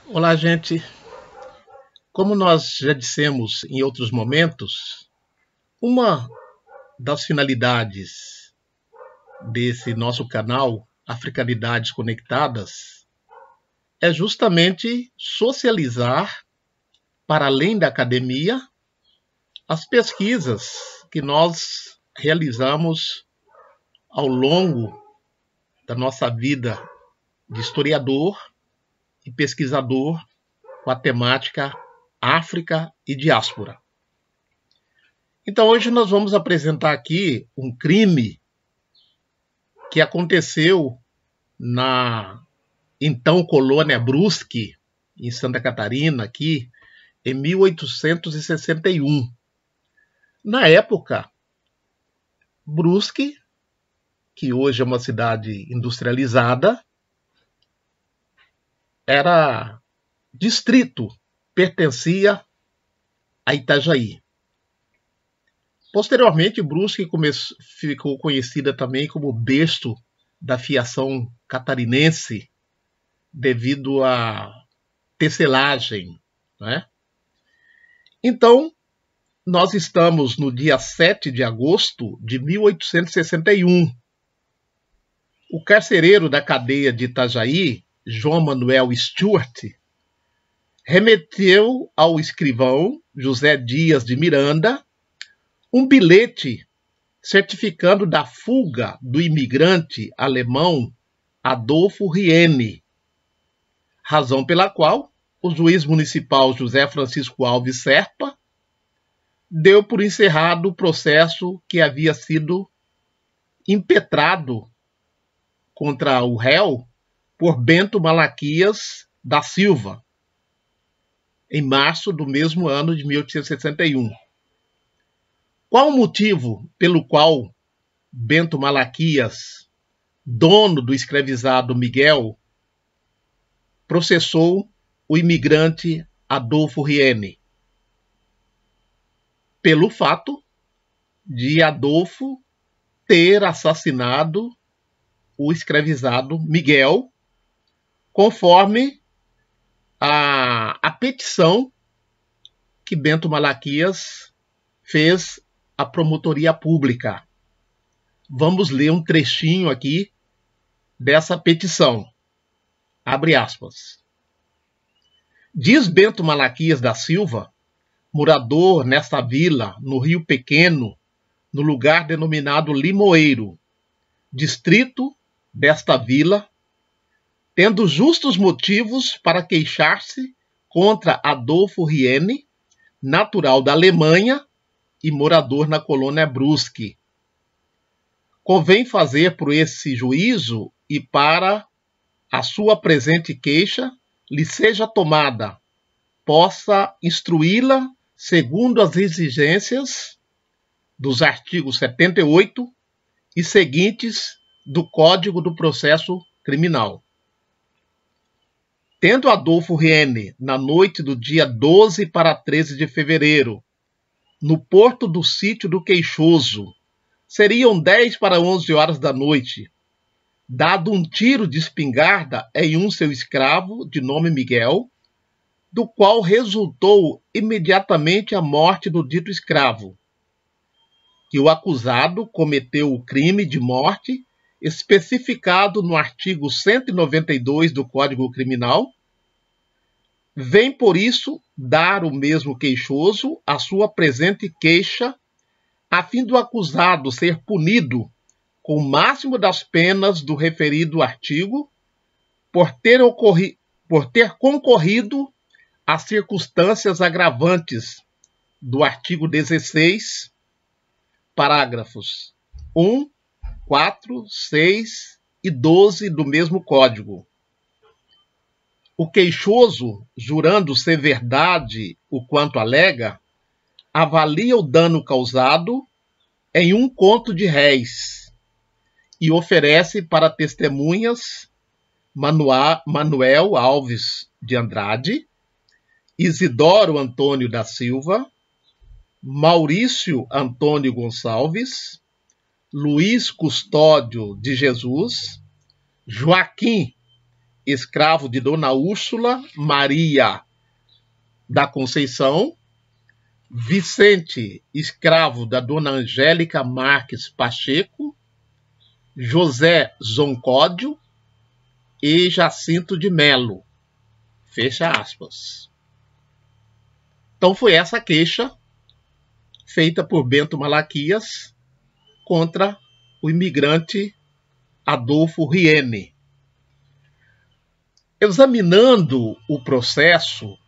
Olá, gente. Como nós já dissemos em outros momentos, uma das finalidades desse nosso canal, Africanidades Conectadas, é justamente socializar, para além da academia, as pesquisas que nós realizamos ao longo da nossa vida de historiador e pesquisador com a temática África e diáspora. Então hoje nós vamos apresentar aqui um crime que aconteceu na então colônia Brusque, em Santa Catarina, aqui, em 1861. Na época, Brusque, que hoje é uma cidade industrializada, era distrito, pertencia a Itajaí. Posteriormente, Brusque ficou conhecida também como berço da fiação catarinense, devido à tecelagem, né? Então, nós estamos no dia 7 de agosto de 1861. O carcereiro da cadeia de Itajaí, João Manuel Stuart, remeteu ao escrivão José Dias de Miranda um bilhete certificando da fuga do imigrante alemão Adolfo Riene, razão pela qual o juiz municipal José Francisco Alves Serpa deu por encerrado o processo que havia sido impetrado contra o réu por Bento Malaquias da Silva, em março do mesmo ano de 1861. Qual o motivo pelo qual Bento Malaquias, dono do escravizado Miguel, processou o imigrante Adolfo Riene? Pelo fato de Adolfo ter assassinado o escravizado Miguel, conforme a petição que Bento Malaquias fez à promotoria pública. Vamos ler um trechinho aqui dessa petição. Abre aspas. Diz Bento Malaquias da Silva, morador nesta vila, no Rio Pequeno, no lugar denominado Limoeiro, distrito desta vila, tendo justos motivos para queixar-se contra Adolfo Riene, natural da Alemanha e morador na colônia Brusque. Convém fazer por esse juízo e para a sua presente queixa lhe seja tomada, possa instruí-la segundo as exigências dos artigos 78 e seguintes do Código do Processo Criminal. Tendo Adolfo Riene, na noite do dia 12 para 13 de fevereiro, no porto do sítio do Queixoso, seriam 10 para 11 horas da noite, dado um tiro de espingarda em um seu escravo, de nome Miguel, do qual resultou imediatamente a morte do dito escravo, que o acusado cometeu o crime de morte especificado no artigo 192 do Código Criminal, vem por isso dar o mesmo queixoso a sua presente queixa, a fim do acusado ser punido com o máximo das penas do referido artigo, por ter concorrido às circunstâncias agravantes do artigo 16, parágrafos 1, 4, 6 e 12 do mesmo Código. O queixoso, jurando ser verdade o quanto alega, avalia o dano causado em 1 conto de réis e oferece para testemunhas Manuel Alves de Andrade, Isidoro Antônio da Silva, Maurício Antônio Gonçalves, Luiz Custódio de Jesus, Joaquim escravo de Dona Úrsula Maria da Conceição, Vicente, escravo da Dona Angélica Marques Pacheco, José Zoncódio e Jacinto de Melo. Fecha aspas. Então foi essa a queixa feita por Bento Malaquias contra o imigrante Adolfo Riene. Examinando o processo,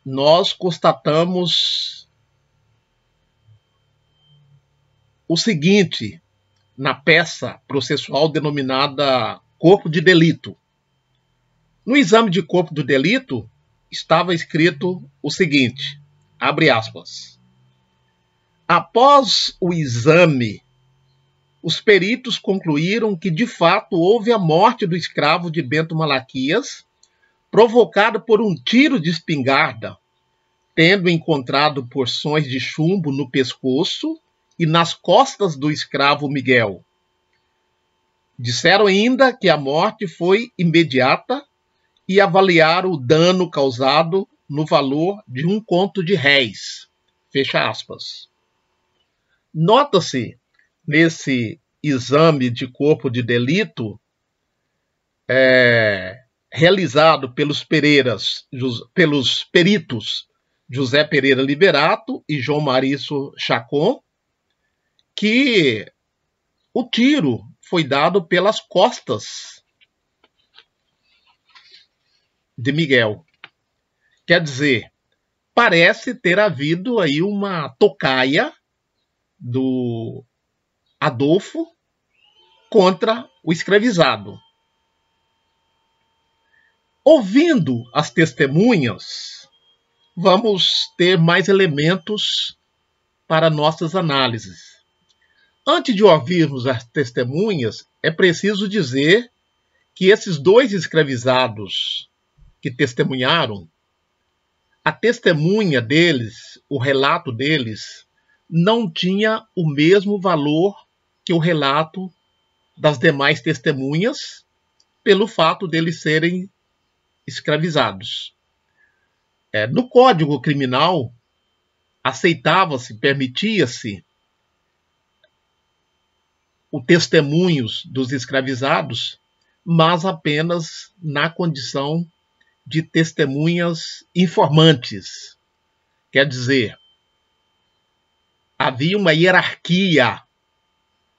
nós constatamos o seguinte na peça processual denominada Corpo de Delito. No exame de corpo do delito estava escrito o seguinte, abre aspas: após o exame, os peritos concluíram que de fato houve a morte do escravo de Bento Malaquias, provocado por um tiro de espingarda, tendo encontrado porções de chumbo no pescoço e nas costas do escravo Miguel. Disseram ainda que a morte foi imediata e avaliaram o dano causado no valor de 1 conto de réis. Fecha aspas. Nota-se nesse exame de corpo de delito realizado pelos peritos José Pereira Liberato e João Mauriço Chacon, que o tiro foi dado pelas costas de Miguel. Quer dizer, parece ter havido aí uma tocaia do Adolfo contra o escravizado. Ouvindo as testemunhas, vamos ter mais elementos para nossas análises. Antes de ouvirmos as testemunhas, é preciso dizer que esses dois escravizados que testemunharam, a testemunha deles, o relato deles, não tinha o mesmo valor que o relato das demais testemunhas, pelo fato deles serem escravizados. No Código Criminal, aceitava-se, permitia-se o testemunho dos escravizados, mas apenas na condição de testemunhas informantes. Quer dizer, havia uma hierarquia,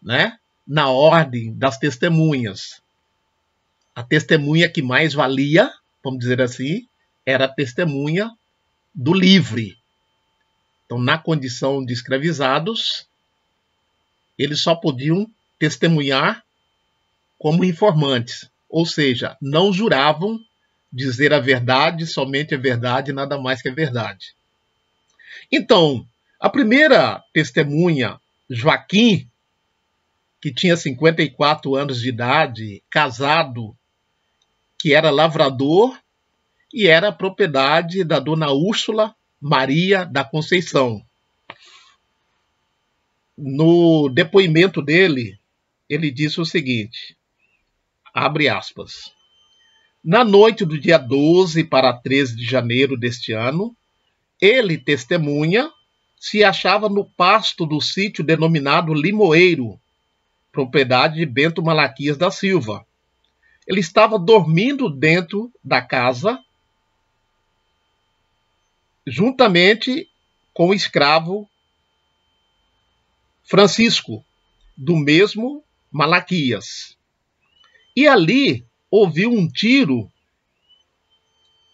né, na ordem das testemunhas. A testemunha que mais valia, vamos dizer assim, era a testemunha do livre. Então, na condição de escravizados, eles só podiam testemunhar como informantes, ou seja, não juravam dizer a verdade, somente a verdade, nada mais que a verdade. Então, a primeira testemunha, Joaquim, que tinha 54 anos de idade, casado, que era lavrador e era propriedade da Dona Úrsula Maria da Conceição. No depoimento dele, ele disse o seguinte, abre aspas: na noite do dia 12 para 13 de janeiro deste ano, ele, testemunha, se achava no pasto do sítio denominado Limoeiro, propriedade de Bento Malaquias da Silva. Ele estava dormindo dentro da casa, juntamente com o escravo Francisco, do mesmo Malaquias. E ali ouviu um tiro,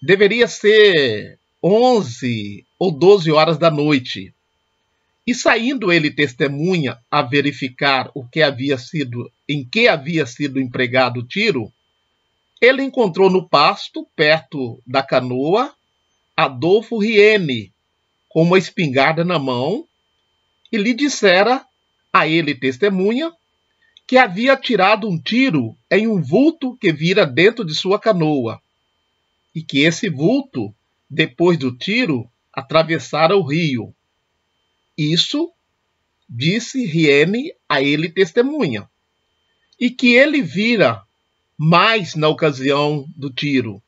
deveria ser 11 ou 12 horas da noite. E saindo ele testemunha a verificar em que havia sido empregado o tiro, ele encontrou no pasto, perto da canoa, Adolfo Riene, com uma espingarda na mão, e lhe dissera a ele, testemunha, que havia tirado um tiro em um vulto que vira dentro de sua canoa, e que esse vulto, depois do tiro, atravessara o rio. Isso disse Riene a ele, testemunha, e que ele vira mas na ocasião do tiro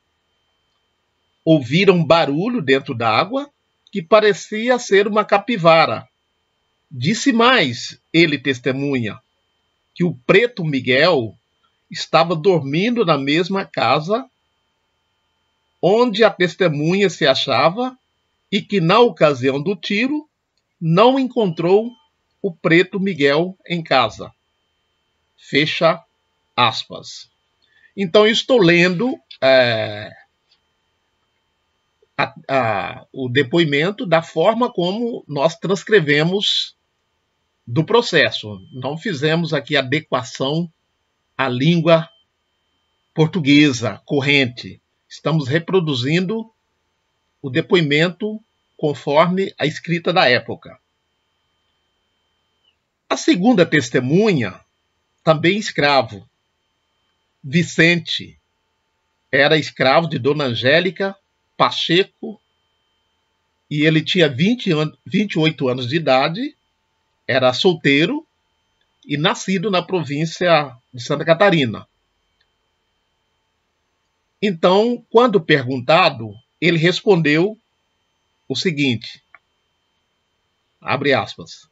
ouviram um barulho dentro d'água que parecia ser uma capivara. Disse mais, ele testemunha, que o preto Miguel estava dormindo na mesma casa onde a testemunha se achava e que na ocasião do tiro não encontrou o preto Miguel em casa. Fecha aspas. Então, estou lendo o depoimento da forma como nós transcrevemos do processo. Não fizemos aqui adequação à língua portuguesa corrente. Estamos reproduzindo o depoimento conforme a escrita da época. A segunda testemunha, também escravo, Vicente, era escravo de Dona Angélica Pacheco e ele tinha 28 anos de idade, era solteiro e nascido na província de Santa Catarina. Então, quando perguntado, ele respondeu o seguinte, abre aspas,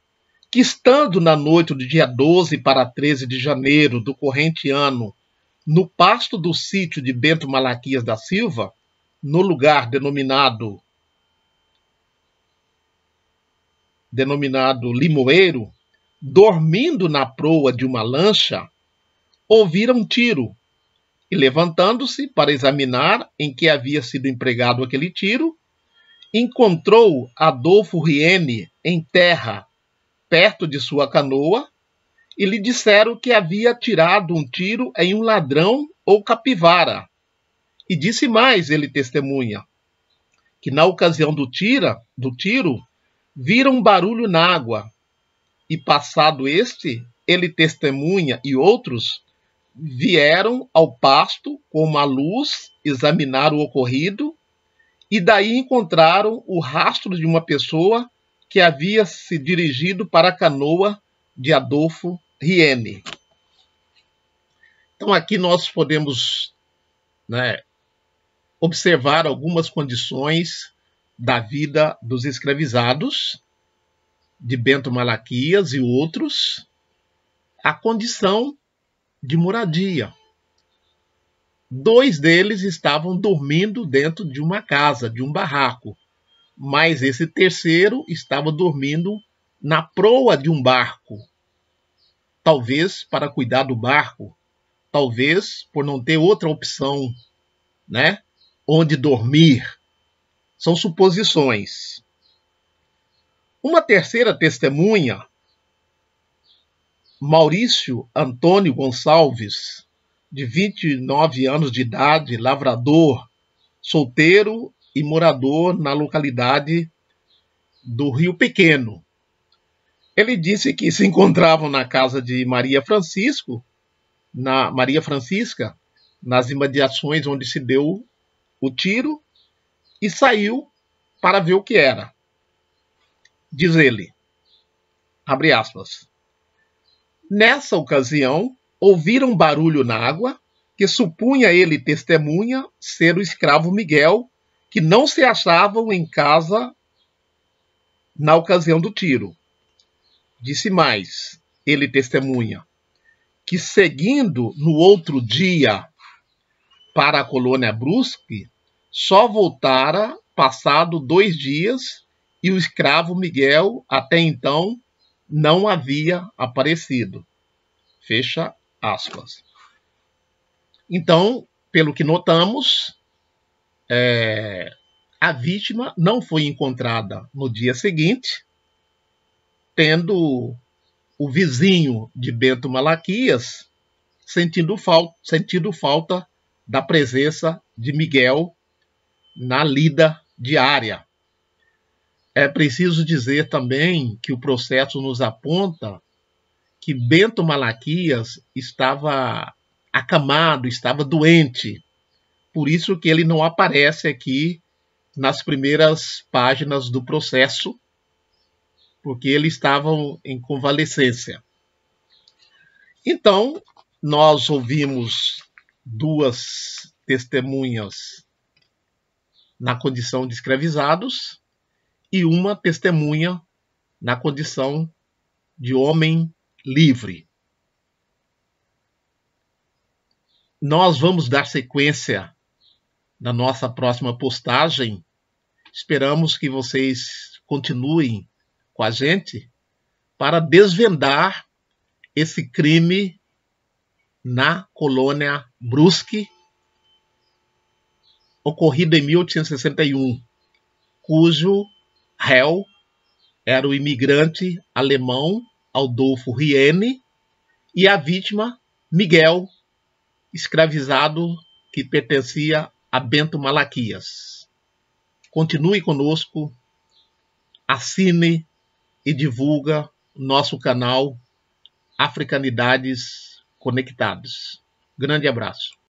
que estando na noite do dia 12 para 13 de janeiro do corrente ano, no pasto do sítio de Bento Malaquias da Silva, no lugar denominado Limoeiro, dormindo na proa de uma lancha, ouviram um tiro e, levantando-se para examinar em que havia sido empregado aquele tiro, encontrou Adolfo Riene em terra, perto de sua canoa, e lhe disseram que havia tirado um tiro em um ladrão ou capivara. E disse mais, ele testemunha, que na ocasião do tiro, viram um barulho na água, e passado este, ele testemunha e outros vieram ao pasto com uma luz examinar o ocorrido e daí encontraram o rastro de uma pessoa que havia se dirigido para a canoa de Adolfo Riene. Então aqui nós podemos observar algumas condições da vida dos escravizados, de Bento Malaquias e outros, a condição de moradia. 2 deles estavam dormindo dentro de uma casa, de um barraco, mas esse terceiro estava dormindo na proa de um barco, talvez para cuidar do barco, talvez por não ter outra opção, onde dormir. São suposições. Uma terceira testemunha, Maurício Antônio Gonçalves, de 29 anos de idade, lavrador, solteiro e morador na localidade do Rio Pequeno. Ele disse que se encontravam na casa de Maria Francisca, nas imediações onde se deu o tiro, e saiu para ver o que era. Diz ele, abre aspas, nessa ocasião, ouviram um barulho na água, que supunha ele testemunha ser o escravo Miguel, que não se achavam em casa na ocasião do tiro. Disse mais, ele testemunha, que seguindo no outro dia para a colônia Brusque, só voltara passado 2 dias e o escravo Miguel até então não havia aparecido. Fecha aspas. Então, pelo que notamos, a vítima não foi encontrada no dia seguinte, tendo o vizinho de Bento Malaquias sentindo falta da presença de Miguel na lida diária. É preciso dizer também que o processo nos aponta que Bento Malaquias estava acamado, estava doente. Por isso que ele não aparece aqui nas primeiras páginas do processo, porque ele estava em convalescência. Então, nós ouvimos 2 testemunhas na condição de escravizados e 1 testemunha na condição de homem livre. Nós vamos dar sequência na nossa próxima postagem. Esperamos que vocês continuem com a gente para desvendar esse crime na colônia Brusque, ocorrido em 1861, cujo réu era o imigrante alemão Adolfo Riene e a vítima Miguel, escravizado que pertencia a Bento Malaquias. Continue conosco, assine e divulga nosso canal Africanidades Conectados. Grande abraço.